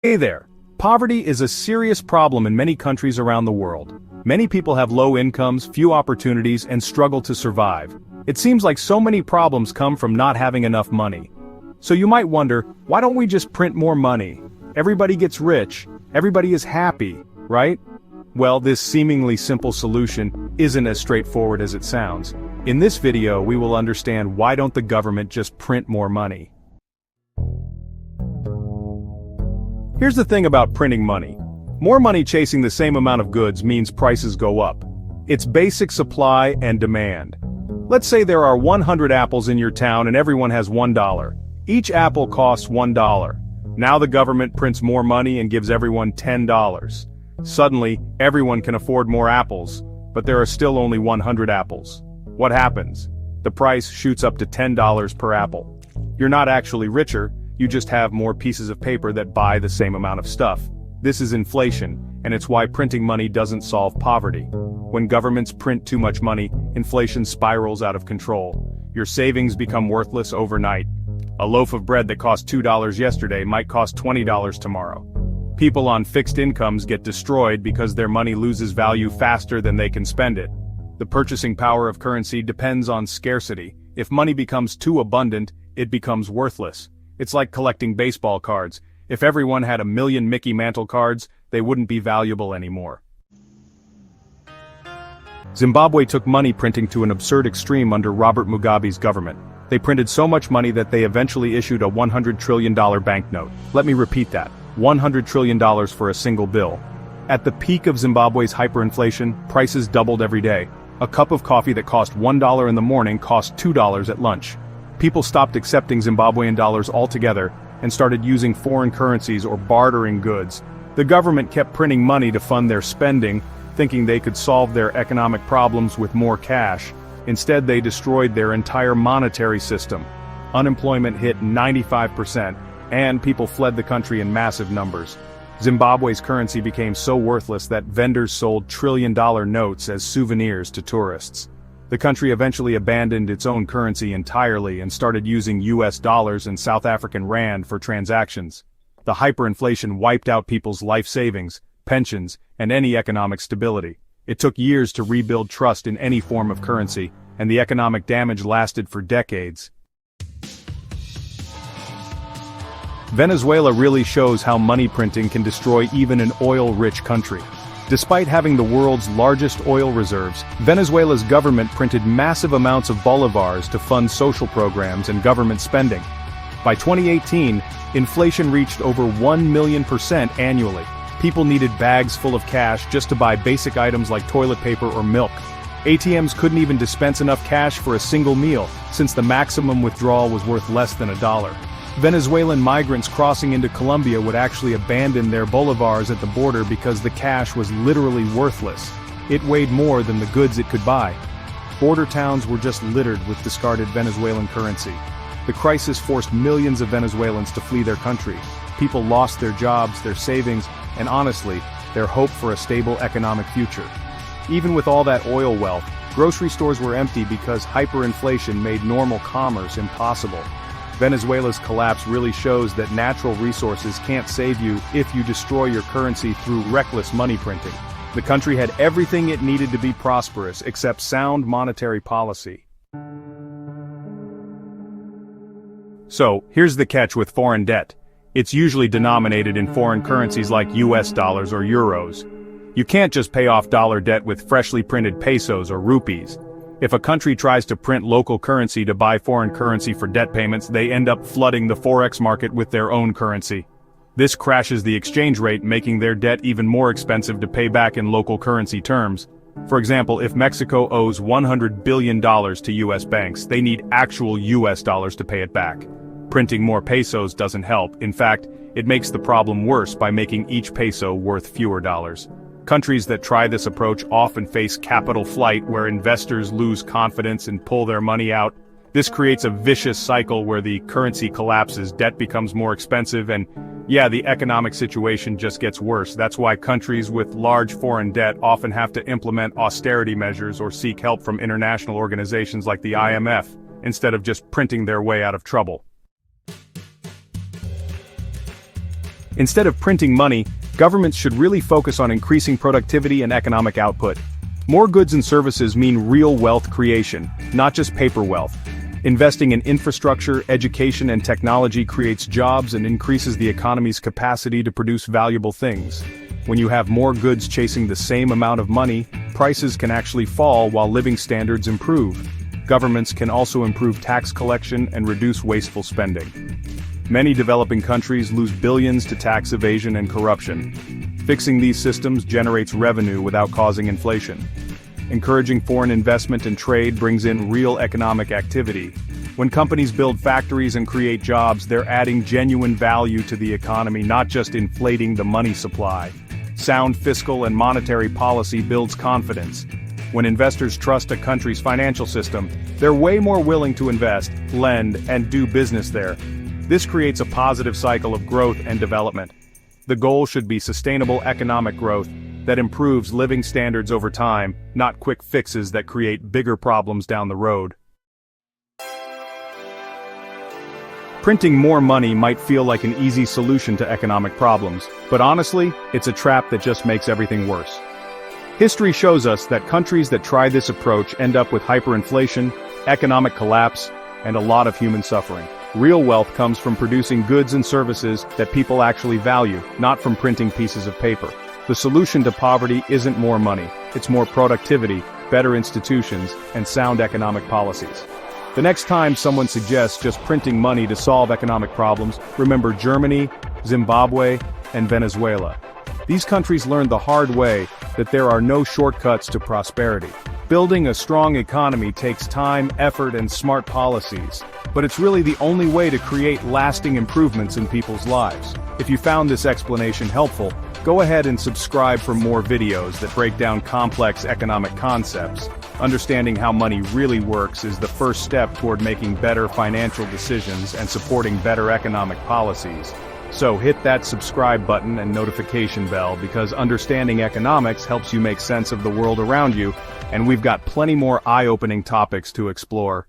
Hey there. Poverty is a serious problem in many countries around the world. Many people have low incomes, few opportunities, and struggle to survive. It seems like so many problems come from not having enough money. So you might wonder, why don't we just print more money? Everybody gets rich, everybody is happy, right? Well, this seemingly simple solution isn't as straightforward as it sounds. In this video, we will understand why don't the government just print more money. Here's the thing about printing money. More money chasing the same amount of goods means prices go up. It's basic supply and demand. Let's say there are 100 apples in your town and everyone has $1. Each apple costs $1. Now the government prints more money and gives everyone $10. Suddenly, everyone can afford more apples, but there are still only 100 apples. What happens? The price shoots up to $10 per apple. You're not actually richer, you just have more pieces of paper that buy the same amount of stuff. This is inflation, and it's why printing money doesn't solve poverty. When governments print too much money, inflation spirals out of control. Your savings become worthless overnight. A loaf of bread that cost $2 yesterday might cost $20 tomorrow. People on fixed incomes get destroyed because their money loses value faster than they can spend it. The purchasing power of currency depends on scarcity. If money becomes too abundant, it becomes worthless. It's like collecting baseball cards. If everyone had 1 million Mickey Mantle cards, they wouldn't be valuable anymore. Zimbabwe took money printing to an absurd extreme under Robert Mugabe's government. They printed so much money that they eventually issued a $100 trillion banknote. Let me repeat that. $100 trillion for a single bill. At the peak of Zimbabwe's hyperinflation, prices doubled every day. A cup of coffee that cost $1 in the morning cost $2 at lunch. People stopped accepting Zimbabwean dollars altogether and started using foreign currencies or bartering goods. The government kept printing money to fund their spending, thinking they could solve their economic problems with more cash. Instead, they destroyed their entire monetary system. Unemployment hit 95%, and people fled the country in massive numbers. Zimbabwe's currency became so worthless that vendors sold trillion-dollar notes as souvenirs to tourists. The country eventually abandoned its own currency entirely and started using US dollars and South African rand for transactions. The hyperinflation wiped out people's life savings, pensions, and any economic stability. It took years to rebuild trust in any form of currency, and the economic damage lasted for decades. Venezuela really shows how money printing can destroy even an oil-rich country. Despite having the world's largest oil reserves, Venezuela's government printed massive amounts of bolivars to fund social programs and government spending. By 2018, inflation reached over 1,000,000% annually. People needed bags full of cash just to buy basic items like toilet paper or milk. ATMs couldn't even dispense enough cash for a single meal, since the maximum withdrawal was worth less than $1. Venezuelan migrants crossing into Colombia would actually abandon their bolivars at the border because the cash was literally worthless. It weighed more than the goods it could buy. Border towns were just littered with discarded Venezuelan currency. The crisis forced millions of Venezuelans to flee their country. People lost their jobs, their savings, and honestly, their hope for a stable economic future. Even with all that oil wealth, grocery stores were empty because hyperinflation made normal commerce impossible. Venezuela's collapse really shows that natural resources can't save you if you destroy your currency through reckless money printing. The country had everything it needed to be prosperous except sound monetary policy. So, here's the catch with foreign debt. It's usually denominated in foreign currencies like US dollars or euros. You can't just pay off dollar debt with freshly printed pesos or rupees. If a country tries to print local currency to buy foreign currency for debt payments, they end up flooding the forex market with their own currency. This crashes the exchange rate, making their debt even more expensive to pay back in local currency terms. For example, if Mexico owes $100 billion to US banks, they need actual US dollars to pay it back. Printing more pesos doesn't help. In fact, it makes the problem worse by making each peso worth fewer dollars. Countries that try this approach often face capital flight, where investors lose confidence and pull their money out. This creates a vicious cycle where the currency collapses, debt becomes more expensive, and the economic situation just gets worse. That's why countries with large foreign debt often have to implement austerity measures or seek help from international organizations like the IMF, instead of just printing their way out of trouble. Instead of printing money, governments should really focus on increasing productivity and economic output. More goods and services mean real wealth creation, not just paper wealth. Investing in infrastructure, education, and technology creates jobs and increases the economy's capacity to produce valuable things. When you have more goods chasing the same amount of money, prices can actually fall while living standards improve. Governments can also improve tax collection and reduce wasteful spending. Many developing countries lose billions to tax evasion and corruption. Fixing these systems generates revenue without causing inflation. Encouraging foreign investment and trade brings in real economic activity. When companies build factories and create jobs, they're adding genuine value to the economy, not just inflating the money supply. Sound fiscal and monetary policy builds confidence. When investors trust a country's financial system, they're way more willing to invest, lend, and do business there. This creates a positive cycle of growth and development. The goal should be sustainable economic growth that improves living standards over time, not quick fixes that create bigger problems down the road. Printing more money might feel like an easy solution to economic problems, but honestly, it's a trap that just makes everything worse. History shows us that countries that try this approach end up with hyperinflation, economic collapse, and a lot of human suffering. Real wealth comes from producing goods and services that people actually value, not from printing pieces of paper. The solution to poverty isn't more money, it's more productivity, better institutions, and sound economic policies. The next time someone suggests just printing money to solve economic problems, remember Germany, Zimbabwe, and Venezuela. These countries learned the hard way that there are no shortcuts to prosperity. Building a strong economy takes time, effort, and smart policies, but it's really the only way to create lasting improvements in people's lives. If you found this explanation helpful, go ahead and subscribe for more videos that break down complex economic concepts. Understanding how money really works is the first step toward making better financial decisions and supporting better economic policies. So hit that subscribe button and notification bell, because understanding economics helps you make sense of the world around you, and we've got plenty more eye-opening topics to explore.